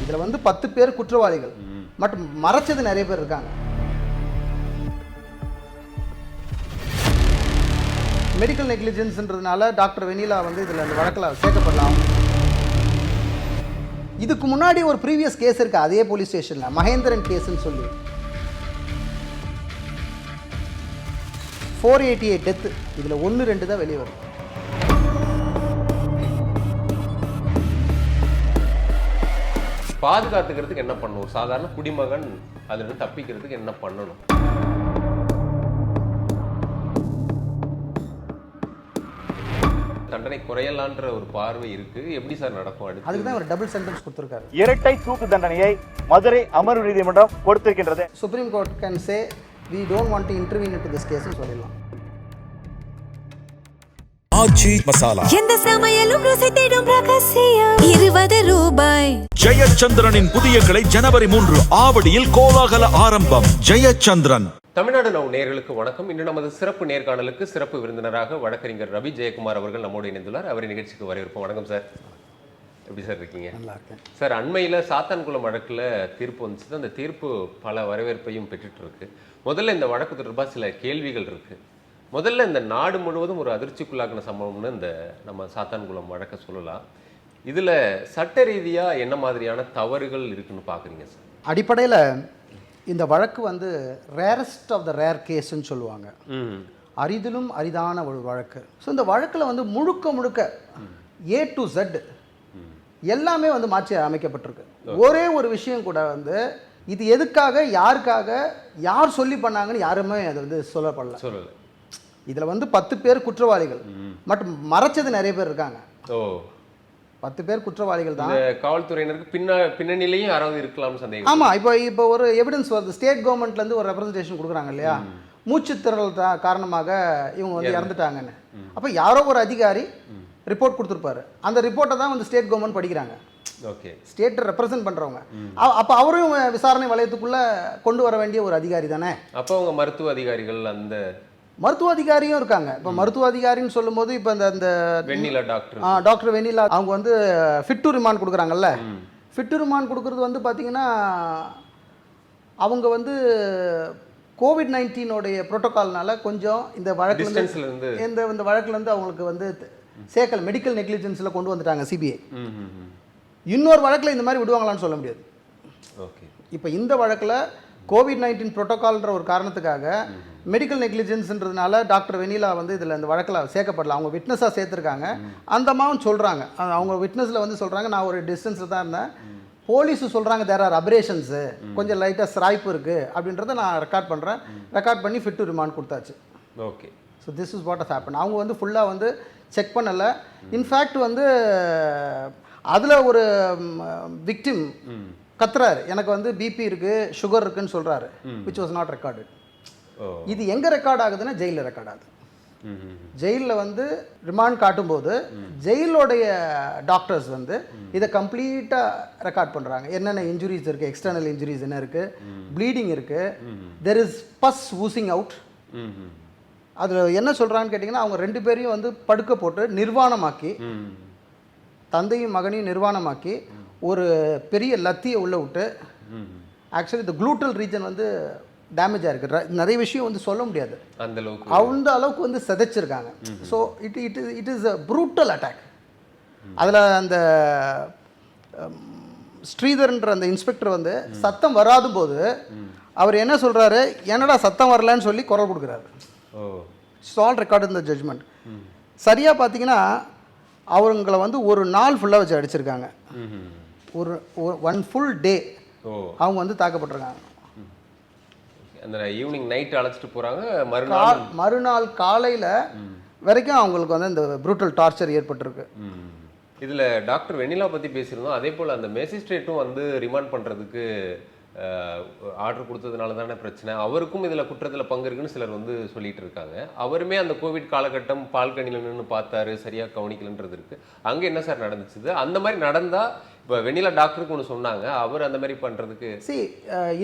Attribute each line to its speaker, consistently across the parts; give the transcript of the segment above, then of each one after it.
Speaker 1: இதில் வந்து 10 பேர் குற்றவாளிகள் மற்றும் மறைச்சது நிறைய பேர் இருக்காங்க. மெடிக்கல் நெக்லிஜென்ஸ்ன்றதுனால டாக்டர் வெனிலா வந்து இதில் அந்த வழக்கில் சேர்க்கப்படலாம். இதுக்கு முன்னாடி ஒரு ப்ரீவியஸ் கேஸ் இருக்குது அதே போலீஸ் ஸ்டேஷனில், மகேந்திரன் கேஸ்ன்னு சொல்லி 488 டெத்து. இதில் 1-2 தான் வெளியே வரும்.
Speaker 2: பாதுகாத்துக்கிறதுக்கு என்ன பண்ணணும்? சாதாரண குடிமகன் அதிலிருந்து தப்பிக்கிறதுக்கு என்ன பண்ணணும்? தண்டனை குறையலான்ற ஒரு பார்வை இருக்கு. எப்படி சார் நடக்கும்?
Speaker 1: அதுக்கு தான் ஒரு டபுள் சென்டென்ஸ் கொடுத்திருக்காரு.
Speaker 3: இரட்டை தூக்கு தண்டனையை மதுரை அமர்வு நீதிமன்றம் கொடுத்திருக்கின்றது.
Speaker 1: Supreme court can say we don't want to intervene into this case னு சொல்லலாம்.
Speaker 4: ஆச்சி மசாலா
Speaker 5: எந்த சமையலும் ருசி தேடும் ரகசியம் 20 ரூபாய்.
Speaker 4: ஜெயச்சந்திரனின் புதிய கிளை ஜனவரி 3 ஆவடியில் கோலாகல ஆரம்பம். ஜெயச்சந்திரன்.
Speaker 2: தமிழ்நாடு நவ் நேயர்களுக்கு வணக்கம். இன்று நமது சிறப்பு நேர்காணலுக்கு சிறப்பு விருந்தினராக வழக்கறிஞர் ரவி ஜெயக்குமார் அவர்கள் நம்மோடு இணைந்துள்ளார். அவரை நிகழ்ச்சிக்கு வரவேற்போம். வணக்கம் சார். எப்படி சார் இருக்கீங்க?
Speaker 1: நல்லா இருக்கேன்
Speaker 2: சார். அண்மையில் சாத்தான்குளம் வழக்கில் தீர்ப்பு வந்துச்சு. அந்த தீர்ப்பு பல வரவேற்பையும் பெற்றுட்டு இருக்கு. முதல்ல இந்த வழக்கு தொடர்பாக சில கேள்விகள் இருக்கு. முதல்ல இந்த நாடு முழுவதும் ஒரு அதிர்ச்சிக்குள்ளாக்கின சம்பவம்னு இந்த நம்ம சாத்தான்குளம் வழக்கை சொல்லலாம். இதில் சட்ட ரீதியாக என்ன மாதிரியான தவறுகள் இருக்குன்னு பார்க்குறீங்க சார்? அடிப்படையில்
Speaker 1: இந்த வழக்கு வந்து ரேரஸ்ட் ஆஃப் த ரேர் கேஸ்ன்னு சொல்லுவாங்க. அரிதிலும் அரிதான ஒரு வழக்கு. ஸோ இந்த வழக்கில் வந்து முழுக்க A to Z எல்லாமே வந்து மாற்றி அமைக்கப்பட்டிருக்கு. ஒரே ஒரு விஷயம் கூட வந்து இது எதுக்காக, யாருக்காக, யார் சொல்லி பண்ணாங்கன்னு யாருமே அதை வந்து சொல்லலை. இதில் வந்து 10 பேர் குற்றவாளிகள் மற்றும் மறைச்சது நிறைய பேர் இருக்காங்க. 10 பேர் குற்றவாளிகள் தான்.
Speaker 2: காவல்துறையினருக்கு பின்னணியிலையும் யாராவது இருக்கலாம் சந்தேகம்.
Speaker 1: ஆமாம். இப்போ ஒரு எவிடன்ஸ் வருது. ஸ்டேட் கவர்மெண்ட்லேருந்து ஒரு ரெப்ரசன்டேஷன் கொடுக்குறாங்க இல்லையா, மூச்சுத்திறல் காரணமாக இவங்க வந்து இறந்துட்டாங்கன்னு. அப்போ யாரோ ஒரு அதிகாரி ரிப்போர்ட் கொடுத்துருப்பாரு. அந்த ரிப்போர்ட்டை தான் வந்து ஸ்டேட் கவர்மெண்ட் படிக்கிறாங்க.
Speaker 2: ஓகே.
Speaker 1: ஸ்டேட்டை ரெப்ரசன்ட் பண்ணுறவங்க. அப்போ அவரும் விசாரணை வளையத்துக்குள்ளே கொண்டு வர வேண்டிய ஒரு அதிகாரி தானே.
Speaker 2: அப்போ அவங்க மருத்துவ அதிகாரிகள், அந்த
Speaker 1: மருத்துவ அதிகாரியும் இருக்காங்க. இப்போ மருத்துவ அதிகாரின்னு சொல்லும்போது இப்போ அந்த
Speaker 2: வெண்ணிலா
Speaker 1: டாக்டர் வெண்ணிலா அவங்க வந்து ஃபிட் டு ரிமாண்ட் கொடுக்குறாங்கல்ல. ஃபிட் டு ரிமாண்ட் கொடுக்குறது வந்து பார்த்தீங்கன்னா அவங்க வந்து COVID-19 ப்ரோட்டோகால்னால கொஞ்சம் இந்த வழக்குலேருந்து இந்த வழக்குலேருந்து அவங்களுக்கு வந்து சேர்க்கல, மெடிக்கல் நெக்லிஜென்ஸில் கொண்டு வந்துட்டாங்க சிபிஐ. இன்னொரு வழக்கில் இந்த மாதிரி விடுவாங்களான்னு சொல்ல முடியாது.
Speaker 2: ஓகே. இப்போ
Speaker 1: இந்த வழக்கில் COVID-19 ப்ரோட்டோகால்ன்ற ஒரு காரணத்துக்காக மெடிக்கல் நெக்லிஜென்ஸ்ன்றதுனால டாக்டர் வெனிலா வந்து இதில் இந்த வழக்கில் சேர்க்கப்படல. அவங்க விட்னஸாக சேர்த்துருக்காங்க. அந்த அம்மாவும் சொல்கிறாங்க, அவங்க விட்னஸில் வந்து சொல்கிறாங்க, நான் ஒரு டிஸ்டன்ஸில் தான் இருந்தேன். போலீஸு சொல்கிறாங்க தேர் ஆர் அபரேஷன்ஸு, கொஞ்சம் லைட்டாக ஸ்ராய்ப்பு இருக்குது அப்படின்றத நான் ரெக்கார்ட் பண்ணுறேன். ரெக்கார்ட் பண்ணி ஃபிட் டு ரிமாண்ட் கொடுத்தாச்சு.
Speaker 2: Okay.
Speaker 1: So this is what has happen. அவங்க வந்து ஃபுல்லாக வந்து செக் பண்ணலை. இன்ஃபேக்ட் வந்து அதில் ஒரு விக்டிம் கத்துறாரு, எனக்கு வந்து பிபி இருக்குது, சுகர் இருக்குன்னு சொல்கிறாரு, விச் வாஸ் நாட் ரெக்கார்டு. இது எங்கே ரெக்கார்ட் ஆகுதுன்னா ஜெயிலில் ரெக்கார்ட் ஆகுது. ஜெயிலில் வந்து ரிமாண்ட் காட்டும்போது ஜெயிலோடைய டாக்டர்ஸ் வந்து இதை கம்ப்ளீட்டாக ரெக்கார்ட் பண்ணுறாங்க. என்னென்ன இன்ஜுரிஸ் இருக்குது, எக்ஸ்டர்னல் இன்ஜுரிஸ் என்ன இருக்குது, ப்ளீடிங் இருக்குது, there is bus oozing out. அதில் என்ன சொல்கிறான்னு கேட்டிங்கன்னா அவங்க 2 பேரையும் வந்து படுக்க போட்டு நிர்வாணமாக்கி, தந்தையும் மகனையும் நிர்வாணமாக்கி ஒரு பெரிய லத்தியை உள்ளே விட்டு, ஆக்சுவலி இந்த க்ளூட்டல் ரீஜன் வந்து டேமேஜ் ஆகிருக்கு. நிறைய விஷயம் வந்து சொல்ல முடியாது, அந்த அளவுக்கு வந்து சிதைச்சிருக்காங்க. So it is a brutal attack. அதில் அந்த ஸ்ரீதர்ன்ற அந்த இன்ஸ்பெக்டர் வந்து சத்தம் வராத போது அவர் என்ன சொல்கிறாரு, என்னடா சத்தம் வரலன்னு சொல்லி குரல் கொடுக்குறாரு. இட்ஸ் ஆல் ரெக்கார்ட் இந்த ஜட்ஜ்மெண்ட். சரியாக பார்த்தீங்கன்னா அவங்களை வந்து ஒரு நாள் ஃபுல்லாக வச்சு அடிச்சிருக்காங்க. ஒரு 1 ஃபுல் டே அவங்க வந்து தாக்கப்பட்டிருக்காங்க.
Speaker 2: அந்த ஈவினிங் நைட் அழைச்சிட்டு போகிறாங்க.
Speaker 1: மறுநாள் காலையில் வரைக்கும் அவங்களுக்கு வந்து இந்த ப்ரூட்டல் டார்ச்சர் ஏற்பட்டிருக்கு.
Speaker 2: இதில் டாக்டர் வெண்ணிலா பற்றி பேசியிருந்தோம். அதே போல் அந்த மேஜிஸ்ட்ரேட்டும் வந்து ரிமாண்ட் பண்ணுறதுக்கு ஆர்டர் கொடுத்ததுனால தானே பிரச்சனை, அவருக்கும் இதில் குற்றத்தில் பங்கு இருக்குன்னு சிலர் வந்து சொல்லிட்டு இருக்காங்க. அவருமே அந்த கோவிட் காலகட்டம் பால்கனியில் நின்று பார்த்தாரு, சரியாக கவனிக்கலன்றது இருக்குது. அங்கே என்ன சார் நடந்துச்சு? அந்த மாதிரி நடந்தால் இப்போ வெண்ணிலா டாக்டருக்கு ஒன்று சொன்னாங்க, அவர் அந்த மாதிரி பண்ணுறதுக்கு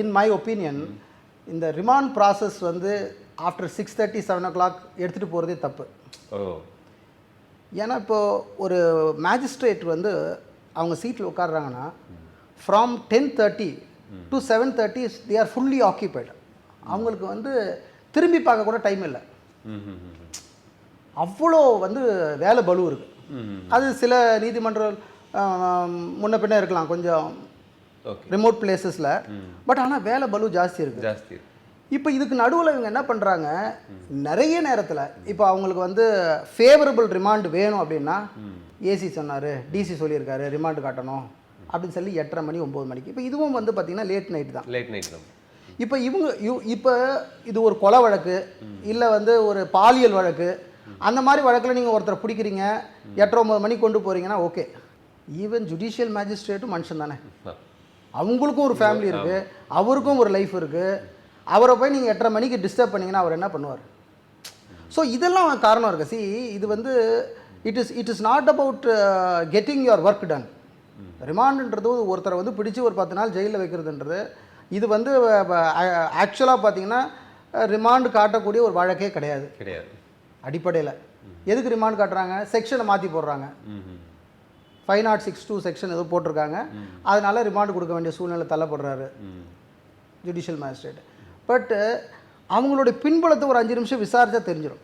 Speaker 1: இன் மை ஒப்பீனியன் இந்த ரிமாண்ட் ப்ராசஸ் வந்து ஆஃப்டர் 6:30 7 o'clock எடுத்துகிட்டு போகிறதே தப்பு. ஏன்னா இப்போது ஒரு மேஜிஸ்ட்ரேட் வந்து அவங்க சீட்டில் உட்காடுறாங்கன்னா from 10:30 to 7:30 they are fully occupied. அவங்களுக்கு வந்து திரும்பி பார்க்க கூட டைம் இல்லை. அவ்வளோ வந்து வேலை பலு இருக்குது. அது சில நீதிமன்ற முன்ன பின்ன இருக்கலாம் கொஞ்சம் ரிமோட் பிளேசஸில், பட் ஆனால் வேலை பலு ஜாஸ்தி இருக்குது. இப்போ இதுக்கு நடுவில் இவங்க என்ன பண்ணுறாங்க, நிறைய நேரத்தில் இப்போ அவங்களுக்கு வந்து ஃபேவரபிள் ரிமாண்ட் வேணும் அப்படின்னா ஏசி சொன்னார், டிசி சொல்லியிருக்காரு ரிமாண்டு காட்டணும் அப்படின்னு சொல்லி 8:30 மணி 9 மணிக்கு. இப்போ இதுவும் வந்து பார்த்திங்கன்னா லேட் நைட் தான். இப்போ இப்போ இது ஒரு கொலை வழக்கு இல்லை வந்து ஒரு பாலியல் வழக்கு, அந்த மாதிரி வழக்கில் நீங்கள் ஒருத்தரை பிடிக்கிறீங்க 8-9 மணிக்கு கொண்டு போகிறீங்கன்னா ஓகே. ஈவன் ஜுடிஷியல் மேஜிஸ்ட்ரேட்டும் மனுஷன் தானே, அவங்களுக்கும் ஒரு ஃபேமிலி இருக்குது, அவருக்கும் ஒரு லைஃப் இருக்குது. அவரை போய் நீங்கள் 8:30 மணிக்கு டிஸ்டர்ப் பண்ணிங்கன்னா அவர் என்ன பண்ணுவார்? ஸோ இதெல்லாம் காரணம் இருக்குது. சி, இது வந்து it is not about getting your work done. ரிமாண்டுன்றது ஒருத்தரை வந்து பிடிச்சி ஒரு 10 நாள் ஜெயிலில் வைக்கிறதுன்றது இது வந்து ஆக்சுவலாக பார்த்தீங்கன்னா ரிமாண்டு காட்டக்கூடிய ஒரு வழக்கே கிடையாது. அடிப்படையில் எதுக்கு ரிமாண்ட் காட்டுறாங்க? செக்ஷனை மாற்றி போடுறாங்க. 506(2) செக்ஷன் ஏதோ போட்டிருக்காங்க, அதனால ரிமாண்டு கொடுக்க வேண்டிய சூழ்நிலை தள்ளப்படுறாரு ஜுடிஷியல் மேஜிஸ்ட்ரேட். பட்டு அவங்களுடைய பின்புலத்தை ஒரு 5 நிமிஷம் விசாரித்தா தெரிஞ்சிடும்.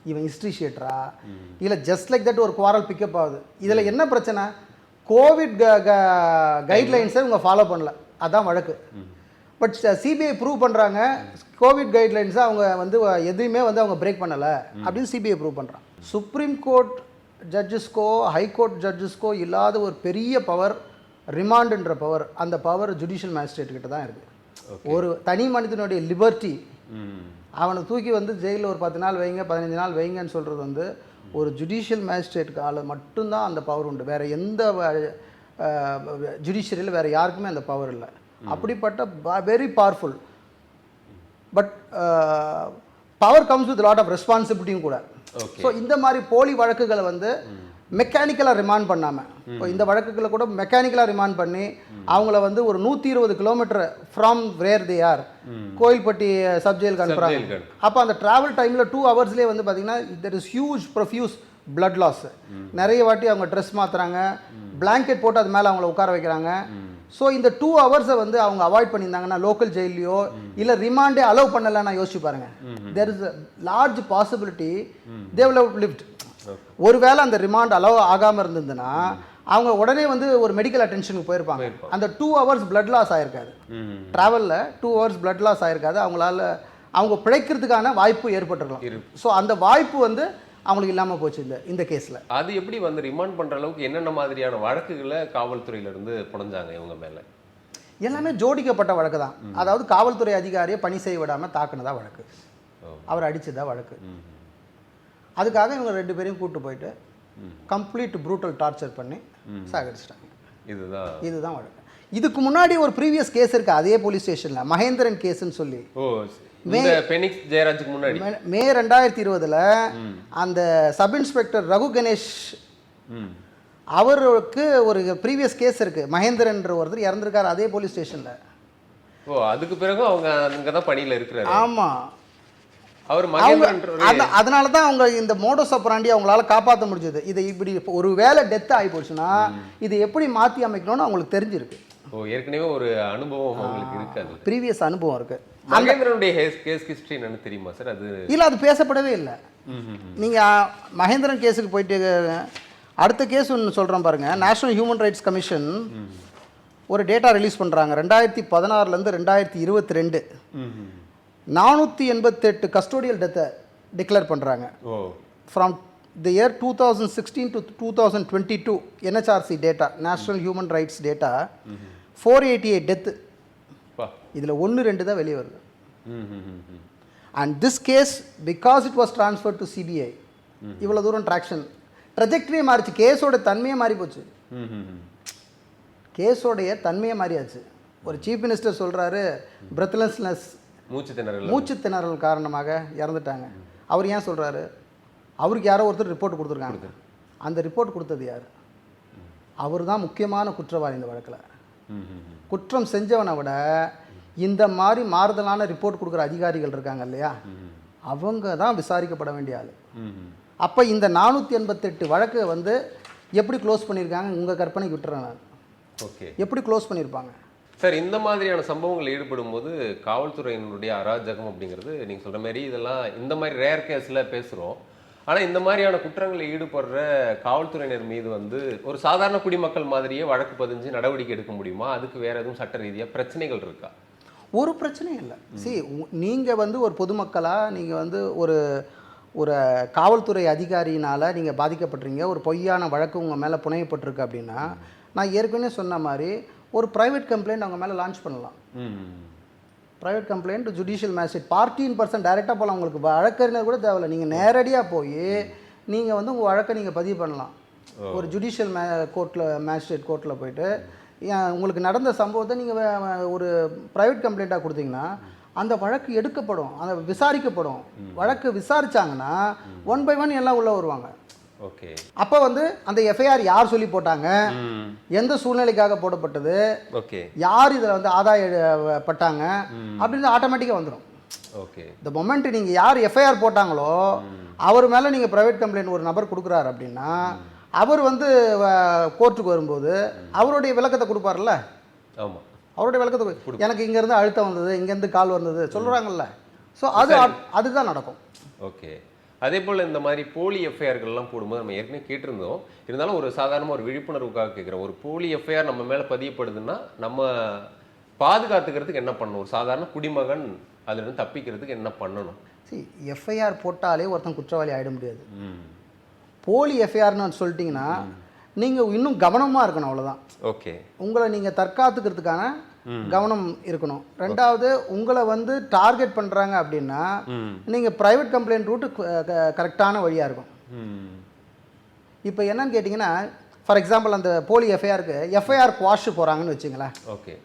Speaker 1: இவன் ஹிஸ்ட்ரி ஷீட்டரா இல்லை ஜஸ்ட் லைக் தட் ஒரு குவாரல் பிக்கப் ஆகுது. இதில் என்ன பிரச்சனை? கோவிட் கைட்லைன்ஸை இவங்க ஃபாலோ பண்ணல, அதான் வழக்கு. பட் சிபிஐ ப்ரூவ் பண்ணுறாங்க கோவிட் கைட்லைன்ஸை அவங்க வந்து எதுவுமே வந்து அவங்க பிரேக் பண்ணலை அப்படின்னு சிபிஐ ப்ரூவ் பண்ணுறான். சுப்ரீம் கோர்ட் ஜட்ஜஸ்க்கோ ஹைகோர்ட் ஜட்ஜஸ்க்கோ இல்லாத ஒரு பெரிய பவர் ரிமாண்டுன்ற பவர். அந்த பவர் ஜுடிஷியல் மேஜிஸ்ட்ரேட் கிட்ட தான் இருக்குது. ஒரு தனி மனிதனுடைய லிபர்ட்டி, அவனை தூக்கி வந்து ஜெயிலில் ஒரு 10 நாள் வைங்க 15 நாள் வைங்கன்னு சொல்கிறது வந்து ஒரு ஜுடிஷியல் மேஜிஸ்ட்ரேட்டுக்கு ஆள் மட்டும்தான் அந்த பவர் உண்டு. வேறு எந்த ஜுடிஷியரியில் வேறு யாருக்குமே அந்த பவர் இல்லை. அப்படிப்பட்ட very powerful. But power comes with lot of ரெஸ்பான்சிபிலிட்டியும் கூட. ஸோ இந்த மாதிரி போலி வழக்குகளை வந்து மெக்கானிக்கலாக ரிமாண்ட் பண்ணாமல், இப்போ இந்த வழக்குகளை கூட மெக்கானிக்கலாக ரிமாண்ட் பண்ணி அவங்கள வந்து ஒரு 120 kilometre from where they are Kovilpatti சப்ஜெயிலுக்கு அனுப்புகிறாங்க. அப்போ அந்த ட்ராவல் டைமில் 2 ஹவர்ஸ்லேயே வந்து பார்த்திங்கன்னா there is huge profuse blood loss. நிறைய வாட்டி அவங்க ட்ரெஸ் மாற்றுறாங்க, பிளாங்கெட் போட்டு அது மேலே அவங்கள உட்கார வைக்கிறாங்க. ஸோ இந்த 2 ஹவர்ஸை வந்து அவங்க அவாய்ட் பண்ணியிருந்தாங்கன்னா லோக்கல் ஜெயிலையோ இல்லை ரிமாண்டே அலோவ் பண்ணலைன்னா யோசிச்சு பாருங்கள். There is a large possibility they will have lived. ஒருவேளை அந்த ரிமாண்ட் அலோவ் ஆகாமல் இருந்ததுன்னா அவங்க உடனே வந்து ஒரு மெடிக்கல் அட்டென்ஷனுக்கு போயிருப்பாங்க. அந்த 2 ஹவர்ஸ் பிளட் லாஸ் ஆயிருக்காது, ட்ராவலில் 2 ஹவர்ஸ் பிளட் லாஸ் ஆயிருக்காது, அவங்களால அவங்க பிழைக்கிறதுக்கான வாய்ப்பு ஏற்பட்டுருக்கலாம். ஸோ அந்த வாய்ப்பு வந்து அவங்களுக்கு இல்லாமல் போச்சு இந்த கேஸில்.
Speaker 2: அது எப்படி வந்து ரிமாண்ட் பண்ணுற அளவுக்கு என்னென்ன மாதிரியான வழக்குகளை காவல்துறையிலேருந்து புனைஞ்சாங்க இவங்க மேலே?
Speaker 1: எல்லாமே ஜோடிக்கப்பட்ட வழக்கு தான். அதாவது காவல்துறை அதிகாரியை பணி செய்ய விடாமல் தாக்குனதா வழக்கு, அவர் அடிச்சதா வழக்கு. அதுக்காக இவங்க 2 பேரையும் கூப்பிட்டு போயிட்டு கம்ப்ளீட் ப்ரூட்டல் டார்ச்சர் பண்ணி சாகடிச்சிட்டாங்க. இதுதான் வழக்கு. இதுக்கு முன்னாடி ஒரு ப்ரீவியஸ் கேஸ் இருக்குது அதே போலீஸ் ஸ்டேஷனில், மகேந்திரன் கேஸ்ன்னு சொல்லி. மே 2020 அந்த சப் இன்ஸ்பெக்டர் ரகு கணேஷ் அவருக்கு ஒரு ப்ரீவியஸ் கேஸ் இருக்குது. மகேந்திரன்ற ஒருத்தர் இறந்துருக்காரு அதே போலீஸ் ஸ்டேஷனில்.
Speaker 2: அதுக்கு பிறகு அவங்க அங்கே தான் பணியில் இருக்கிறாரு.
Speaker 1: ஆமாம்,
Speaker 2: அவர்
Speaker 1: அதனால தான் அவங்க இந்த மோடஸ் ஆபரண்டி அவங்களால காப்பாற்ற முடிஞ்சது. இது இப்படி ஒரு வேளை டெத் ஆகி போச்சுன்னா இது எப்படி மாற்றி அமைக்கணும்னு அவங்களுக்கு தெரிஞ்சிருக்கு.
Speaker 2: ஏற்கனவே ஒரு அனுபவம் அவங்களுக்கு இருக்காது,
Speaker 1: ப்ரீவியஸ் அனுபவம் இருக்கு.
Speaker 2: மகேந்திரனுடைய கேஸ் ஹிஸ்டரி என்னன்னு தெரியுமா சார்? அது
Speaker 1: இல்லை, அது பேசப்படவே இல்லை. நீங்கள் மகேந்திரன் கேஸுக்கு போயிட்டு அடுத்த கேஸ் ஒன்று சொல்கிறேன் பாருங்கள். நேஷனல் ஹியூமன் ரைட்ஸ் கமிஷன் ஒரு டேட்டா ரிலீஸ் பண்ணுறாங்க. 2016 2022 488 கஸ்டோடியல் டெத்தை டிக்ளேர் பண்ணுறாங்க. From the year 2016 to 2022 NHRC data, national human rights data 488 death. இதில் 1-2 தான் வெளியே வருது. And this case because it was transfer to CBI, இவ்வளோ தூரம் ட்ரெஜெக்டரியே மாறிச்சு, கேஸோட தன்மையே மாறி போச்சு. கேஸோடைய தன்மையே மாறியாச்சு. ஒரு சீஃப் மினிஸ்டர் சொல்கிறாரு பிரெத்லெஸ்னஸ், மூச்சு திணறல் காரணமாக இறந்துட்டாங்க. அவர் ஏன் சொல்கிறாரு? அவருக்கு யாரோ ஒருத்தர் ரிப்போர்ட் கொடுத்துருக்காங்க. அந்த ரிப்போர்ட் கொடுத்தது யார்? அவர் தான் முக்கியமான குற்றவாளி இந்த வழக்கில். குற்றம் செஞ்சவனை விட இந்த மாதிரி மாறுதலான ரிப்போர்ட் கொடுக்குற அதிகாரிகள் இருக்காங்க இல்லையா, அவங்க தான் விசாரிக்கப்பட வேண்டிய ஆள். அப்போ இந்த 488 வழக்கு வந்து எப்படி க்ளோஸ் பண்ணியிருக்காங்க உங்கள் கற்பனைக்கு விட்டுறேன் நான்.
Speaker 2: ஓகே.
Speaker 1: எப்படி க்ளோஸ் பண்ணியிருப்பாங்க?
Speaker 2: சார், இந்த மாதிரியான சம்பவங்கள் ஈடுபடும் போது காவல்துறையினுடைய அராஜகம் அப்படிங்கிறது நீங்கள் சொல்கிற மாதிரி இதெல்லாம் இந்த மாதிரி ரேர் கேஸில் பேசுகிறோம். ஆனால் இந்த மாதிரியான குற்றங்களில் ஈடுபடுற காவல்துறையினர் மீது வந்து ஒரு சாதாரண குடிமக்கள் மாதிரியே வழக்கு பதிஞ்சு நடவடிக்கை எடுக்க முடியுமா? அதுக்கு வேற எதுவும் சட்ட ரீதியாக பிரச்சனைகள் இருக்கா?
Speaker 1: ஒரு பிரச்சனையும் இல்லை. நீங்கள் வந்து ஒரு பொதுமக்களாக நீங்கள் வந்து ஒரு ஒரு காவல்துறை அதிகாரியினால் நீங்கள் பாதிக்கப்பட்டுறீங்க, ஒரு பொய்யான வழக்கு உங்கள் மேலே புனையப்பட்டிருக்கு அப்படின்னா, நான் ஏற்கனவே சொன்ன மாதிரி ஒரு ப்ரைவேட் கம்ப்ளைண்ட் அவங்க மேலே லான்ச் பண்ணலாம். Private complaint judicial magistrate party in person டைரெக்டாக போகலாம். உங்களுக்கு வழக்கறிஞர் கூட தேவையில்லை. நீங்கள் நேரடியாக போய் நீங்கள் வந்து உங்கள் வழக்கை நீங்கள் பதிவு பண்ணலாம். ஒரு ஜுடிஷியல் கோர்ட்டில் மேஜிஸ்ட்ரேட் கோர்ட்டில் போயிட்டு உங்களுக்கு நடந்த சம்பவத்தை நீங்கள் ஒரு ப்ரைவேட் கம்ப்ளைண்ட்டாக கொடுத்தீங்கன்னா அந்த வழக்கு எடுக்கப்படும், அந்த விசாரிக்கப்படும். வழக்கு விசாரித்தாங்கன்னா 1 by 1 எல்லாம் உள்ளே வருவாங்க.
Speaker 2: ஓகே.
Speaker 1: அப்போ வந்து அந்த எஃப்ஐஆர் யார் சொல்லி போட்டாங்க, எந்த சூழ்நிலைக்காக போடப்பட்டது,
Speaker 2: ஓகே,
Speaker 1: யார் இதில் வந்து ஆதாயப்பட்டாங்க அப்படின்னு ஆட்டோமேட்டிக்காக வந்துடும்.
Speaker 2: ஓகே.
Speaker 1: இந்த மொமெண்ட் நீங்கள் யார் எஃப்ஐஆர் போட்டாங்களோ அவர் மேலே நீங்கள் ப்ரைவேட் கம்ப்ளைண்ட் ஒரு நபர் கொடுக்குறாரு அப்படின்னா அவர் வந்து கோர்ட்டுக்கு வரும்போது அவருடைய விளக்கத்தை கொடுப்பார்ல.
Speaker 2: ஆமாம்,
Speaker 1: அவருடைய விளக்கத்தை எனக்கு இங்கேருந்து அழுத்தம் வந்தது, இங்கேருந்து கால் வந்தது சொல்கிறாங்கல்ல. ஸோ அதுதான் நடக்கும்.
Speaker 2: ஓகே. அதே போல் இந்த மாதிரி போலி எஃப்ஐஆர்கள்லாம் போடும்போது நம்ம ஏற்கனவே கேட்டிருந்தோம். இருந்தாலும் ஒரு சாதாரணமாக ஒரு விழிப்புணர்வுக்காக கேட்குறோம். ஒரு போலி எஃப்ஐஆர் நம்ம மேலே பதியப்படுதுன்னா நம்ம பாதுகாத்துக்கிறதுக்கு என்ன பண்ணணும்? ஒரு சாதாரண குடிமகன் அதுலேருந்து தப்பிக்கிறதுக்கு என்ன பண்ணணும்?
Speaker 1: எஃப்ஐஆர் போட்டாலே ஒருத்தன் குற்றவாளி ஆகிட முடியாது. போலி எஃப்ஐஆர்னு சொல்லிட்டீங்கன்னா நீங்கள் இன்னும் கவனமாக இருக்கணும், அவ்வளோதான்.
Speaker 2: ஓகே. உங்களை
Speaker 1: நீங்கள் தற்காத்துக்கிறதுக்கான கவனம் இருக்கணும். ரெண்டாவது, உங்களை வந்து டார்கெட் பண்ணுறாங்க அப்படின்னா நீங்கள் ப்ரைவேட் கம்ப்ளைண்ட் ரூட்டு கரெக்டான வழியாக இருக்கும். இப்போ என்னன்னு கேட்டிங்கன்னா, ஃபார் எக்ஸாம்பிள் அந்த போலி எஃப்ஐஆருக்கு எஃப்ஐஆர் குவாஷ் போகிறாங்கன்னு வச்சுங்களேன்.
Speaker 2: ஓகே.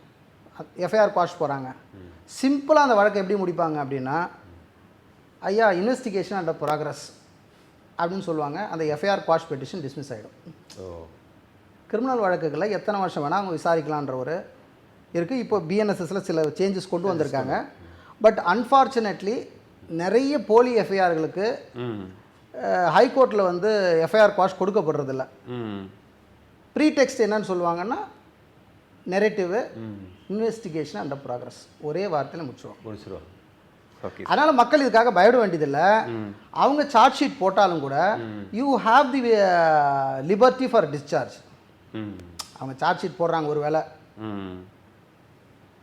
Speaker 1: எஃப்ஐஆர் குவாஷ் போகிறாங்க. சிம்பிளாக அந்த வழக்கை எப்படி முடிப்பாங்க அப்படின்னா, ஐயா இன்வெஸ்டிகேஷன் அண்டர் ப்ராக்ரஸ் அப்படின்னு சொல்லுவாங்க. அந்த எஃப்ஐஆர் குவாஷ் பெட்டிஷன் டிஸ்மிஸ் ஆகிடும். கிரிமினல் வழக்குகளில் எத்தனை வருஷம் வேணால் அவங்க விசாரிக்கலான்ற ஒரு இருக்குது. இப்போ பிஎன்எஸ்எஸில் சில சேஞ்சஸ் கொண்டு வந்திருக்காங்க. பட் அன்ஃபார்ச்சுனேட்லி நிறைய போலி எஃப்ஐஆர்களுக்கு ஹைகோர்ட்டில் வந்து எஃப்ஐஆர் குவாஷ் கொடுக்கப்படுறதில்ல. ப்ரீடெக்ஸ்ட் என்னன்னு சொல்லுவாங்கன்னா, நெரேட்டிவ் இன்வெஸ்டிகேஷன் அண்டர் ப்ராக்ரஸ், ஒரே வார்த்தையில் முடிச்சிருவோம். அதனால் மக்கள் இதுக்காக பயப்பட வேண்டியதில்லை. அவங்க சார்ஜ் ஷீட் போட்டாலும் கூட you have the liberty for discharge. அவங்க சார்ஜ் ஷீட் போடுறாங்க, ஒரு வேளை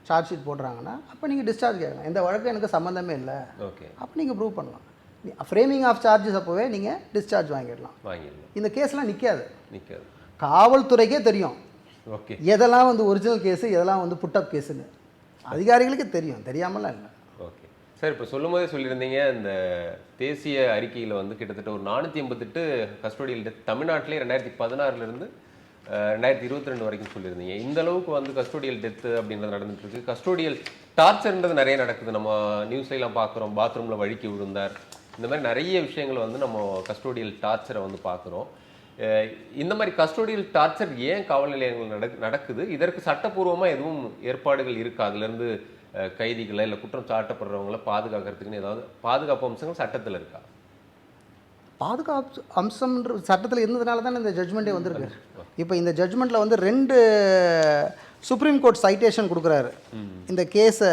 Speaker 1: சார்ஜ் ஷீட் போடுறாங்கன்னா அப்போ நீங்கள் டிஸ்சார்ஜ் கேட்கலாம். எந்த வழக்கம் எனக்கு சம்மந்தமே இல்லை,
Speaker 2: ஓகே,
Speaker 1: அப்போ நீங்கள் ப்ரூவ் பண்ணலாம். ஃப்ரேமிங் ஆஃப் சார்ஜஸ் அப்போவே நீங்கள் டிஸ்சார்ஜ் வாங்கிடலாம். இந்த கேஸ்லாம் நிற்காது. காவல்துறைக்கே தெரியும் எதெல்லாம் வந்து ஒரிஜினல் கேஸு, எதெல்லாம் வந்து புட்டப் கேஸுன்னு அதிகாரிகளுக்கு தெரியும், தெரியாமலாம் இல்லை.
Speaker 2: ஓகே சார், இப்போ சொல்லும் போதே சொல்லியிருந்தீங்க, இந்த தேசிய அறிக்கையில் வந்து கிட்டத்தட்ட ஒரு 488 கஸ்டோடியல் டெத் தமிழ்நாட்டிலே 2016 2022 வரைக்கும் சொல்லியிருந்தீங்க. இந்த அளவுக்கு வந்து கஸ்டோடியல் டெத்து அப்படின்றது நடந்துட்டு இருக்கு. கஸ்டோடியல் டார்ச்சர்ன்றது நிறைய நடக்குது. நம்ம நியூஸ்லாம் பார்க்குறோம், பாத்ரூமில் வழுக்கி விழுந்தார், இந்த மாதிரி நிறைய விஷயங்கள் வந்து நம்ம கஸ்டோடியல் டார்ச்சரை வந்து பார்க்குறோம். இந்த மாதிரி கஸ்டோடியல் டார்ச்சர் ஏன் காவல் நிலையங்கள் நடக்குது? இதற்கு சட்டப்பூர்வமாக எதுவும் ஏற்பாடுகள் இருக்கா? அதுலேருந்து கைதிகளை இல்லை குற்றம் சாட்டப்படுறவங்கள பாதுகாக்கிறதுக்குன்னு ஏதாவது பாதுகாப்பு அம்சங்கள் சட்டத்தில் இருக்கா?
Speaker 1: பாதுகாப்பு அம்சம்ன்ற சட்டத்தில் இருந்ததுனால தான் இந்த ஜட்ஜ்மெண்ட்டே வந்திருக்கு. இப்போ இந்த ஜட்ஜ்மெண்ட்டில் வந்து 2 சுப்ரீம் கோர்ட் சைட்டேஷன் கொடுக்குறாரு. இந்த கேஸை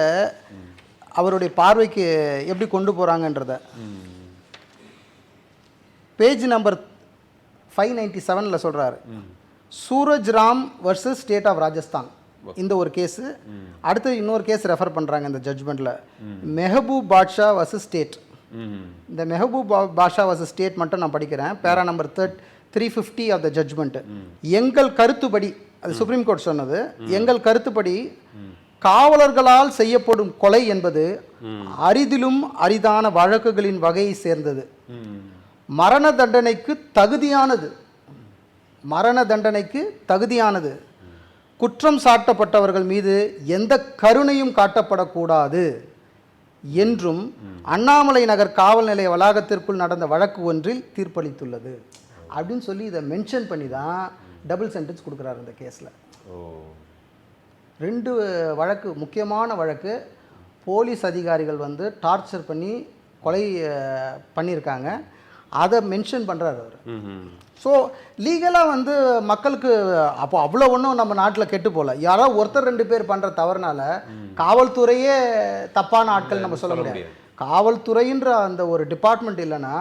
Speaker 1: அவருடைய பார்வைக்கு எப்படி கொண்டு போகிறாங்கன்றத. பேஜ் நம்பர் 597 சொல்கிறாரு, Suraj Ram versus state of Rajasthan. இந்த ஒரு கேஸு. அடுத்து இன்னொரு கேஸ் ரெஃபர் பண்ணுறாங்க இந்த ஜட்ஜ்மெண்ட்டில், மெஹபூப் பாட்ஷா வர்சஸ் ஸ்டேட். இந்த மெஹபூப் பாஷா வர்சஸ் ஸ்டேட் மட்டும் நான் படிக்கிறேன். பேரா நம்பர் 350 ஆஃப் த ஜட்ஜ்மெண்ட். எங்கள் கருத்துப்படி, அது சுப்ரீம் கோர்ட் சொன்னது, எங்கள் கருத்துப்படி காவலர்களால் செய்யப்படும் கொலை என்பது அரிதிலும் அரிதான வழக்குகளின் வகையை சேர்ந்தது. மரண தண்டனைக்கு தகுதியானது. மரண தண்டனைக்கு தகுதியானது. குற்றம் சாட்டப்பட்டவர்கள் மீது எந்த கருணையும் காட்டப்படக்கூடாது என்றும் அண்ணாமலை நகர் காவல் நிலைய வளாகத்திற்குள் நடந்த வழக்கு ஒன்றில் தீர்ப்பளித்துள்ளது அப்படின்னு சொல்லி இதை மென்ஷன் பண்ணி தான் டபுள் சென்டென்ஸ் கொடுக்குறாரு இந்த கேஸில். 2 வழக்கு, முக்கியமான வழக்கு. போலீஸ் அதிகாரிகள் வந்து டார்ச்சர் பண்ணி கொலை பண்ணியிருக்காங்க, அதை மென்ஷன் பண்ணுறாரு அவர். ஸோ லீகலாக வந்து மக்களுக்கு அப்போ அவ்வளோ ஒன்றும் நம்ம நாட்டில் கெட்டு போகல. யாரோ ஒருத்தர் 2 பேர் பண்ணுற தவறுனால காவல்துறையே தப்பான ஆட்கள் நம்ம சொல்ல முடியாது. காவல்துறைன்ற அந்த ஒரு டிபார்ட்மெண்ட் இல்லைன்னா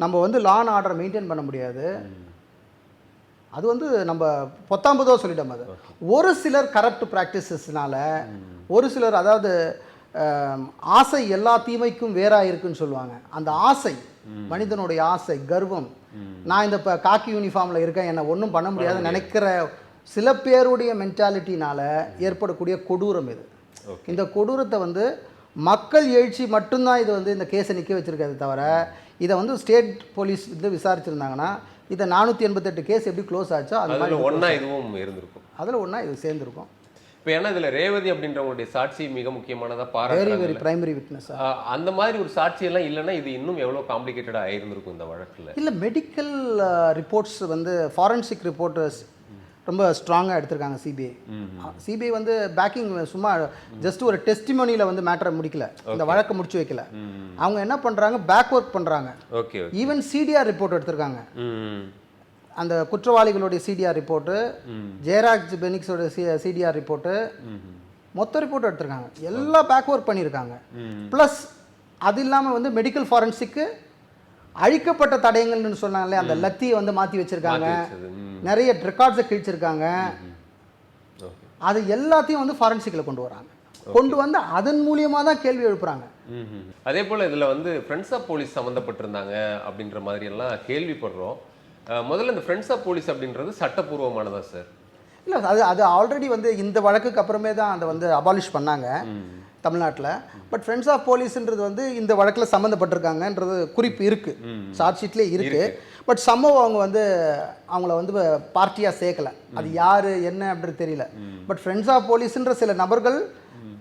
Speaker 1: நம்ம வந்து லா அண்ட் ஆர்டரை மெயின்டைன் பண்ண முடியாது. அது வந்து நம்ம பொத்தாம்பதோ சொல்லிட்டோம். அது ஒரு சிலர் கரப்ட் ப்ராக்டிசஸ்னால ஒரு சிலர், அதாவது ஆசை எல்லா தீமைக்கும் வேறா இருக்குன்னு சொல்லுவாங்க. அந்த ஆசை, மனிதனுடைய ஆசை, கர்வம், நான் இந்த காக்கி யூனிஃபார்மில் இருக்கேன், என்னை ஒன்றும் பண்ண முடியாதுன்னு நினைக்கிற சில பேருடைய மென்டாலிட்டினால ஏற்படக்கூடிய கொடூரம் இது. இந்த கொடூரத்தை வந்து மக்கள் எழுச்சி மட்டும்தான் இது வந்து இந்த கேஸை நிற்க வச்சிருக்காது தவிர, இதை வந்து ஸ்டேட் போலீஸ் வந்து விசாரிச்சிருந்தாங்கன்னா இதை 488 கேஸ் எப்படி க்ளோஸ் ஆச்சோ அது மாதிரி
Speaker 2: ஒன்றா இதுவும் இருந்திருக்கும்.
Speaker 1: அதில் ஒன்றா இது சேர்ந்துருக்கும்.
Speaker 2: இப்போ ஏன்னா இதில் ரேவதி அப்படின்றவங்களுடைய சாட்சி மிக முக்கியமானதாக
Speaker 1: வெரி
Speaker 2: பாராட்டு.
Speaker 1: Primary witness.
Speaker 2: அந்த மாதிரி ஒரு சாட்சியெல்லாம் இல்லைன்னா இது இன்னும் எவ்வளோ காம்ப்ளிகேட்டடாக ஆயிருந்திருக்கும் இந்த வழக்கில்.
Speaker 1: இல்லை, மெடிக்கல் ரிப்போர்ட்ஸ் வந்து ஃபாரன்சிக் ரிப்போர்ட்டர்ஸ் ரொம்ப ஸ்ட்ராங்காக எடுத்திருக்காங்க சிபிஐ. சிபிஐ வந்து பேக்கிங் சும்மா ஜஸ்ட் ஒரு டெஸ்டிமோனியில் வந்து மேட்டரை முடிக்கல, இந்த வழக்கை முடிச்சு வைக்கல. அவங்க என்ன பண்ணுறாங்க, பேக் ஒர்க் பண்ணுறாங்க.
Speaker 2: ஓகே,
Speaker 1: ஈவன் சிடிஆர் ரிப்போர்ட் எடுத்திருக்காங்க. அந்த குற்றவாளிகளுடைய சிடிஆர் ரிப்போர்ட்டு, ஜெயராஜ் பெனிக்ஸோட சிடிஆர் ரிப்போர்ட்டு, மொத்த ரிப்போர்ட் எடுத்திருக்காங்க. எல்லாம் பேக் ஒர்க் பண்ணியிருக்காங்க. ப்ளஸ் அது இல்லாமல் வந்து மெடிக்கல் ஃபாரன்சிக்கு அழிக்கப்பட்ட தடயங்கள்னு சொன்னாங்களே, அந்த லத்தியை வந்து மாற்றி வச்சுருக்காங்க, நிறைய ரெக்கார்ட்ஸை கிழிச்சிருக்காங்க. அது எல்லாத்தையும் வந்து ஃபாரன்சிக்கில் கொண்டு வராங்க. கொண்டு வந்து அதன் மூலியமாக தான் கேள்வி எழுப்புறாங்க.
Speaker 2: அதே போல் இதில் வந்து ஃப்ரெண்ட்ஸ் ஆஃப் போலீஸ் சம்மந்தப்பட்டிருந்தாங்க அப்படின்ற மாதிரி எல்லாம் கேள்விப்படுறோம். முதல்ல இந்த ஃப்ரெண்ட்ஸ் ஆஃப் போலீஸ் அப்படின்றது சட்டப்பூர்வமானதா சார்?
Speaker 1: இல்லை, அது ஆல்ரெடி வந்து இந்த வழக்குக்கு அப்புறமே தான் அதை வந்து அபாலிஷ் பண்ணாங்க தமிழ்நாட்டில். பட் ஃப்ரெண்ட்ஸ் ஆஃப் போலீஸ்ன்றது வந்து இந்த வழக்கில் சம்மந்தப்பட்டிருக்காங்கன்றது குறிப்பு இருக்குது, சார்ஜ் ஷீட்லேயே இருக்குது. பட் சம்பவம் அவங்க வந்து அவங்கள வந்து பார்ட்டியாக சேர்க்கலை. அது யார் என்ன அப்படின்னு தெரியல. பட் ஃப்ரெண்ட்ஸ் ஆஃப் போலீஸ்ன்ற சில நபர்கள்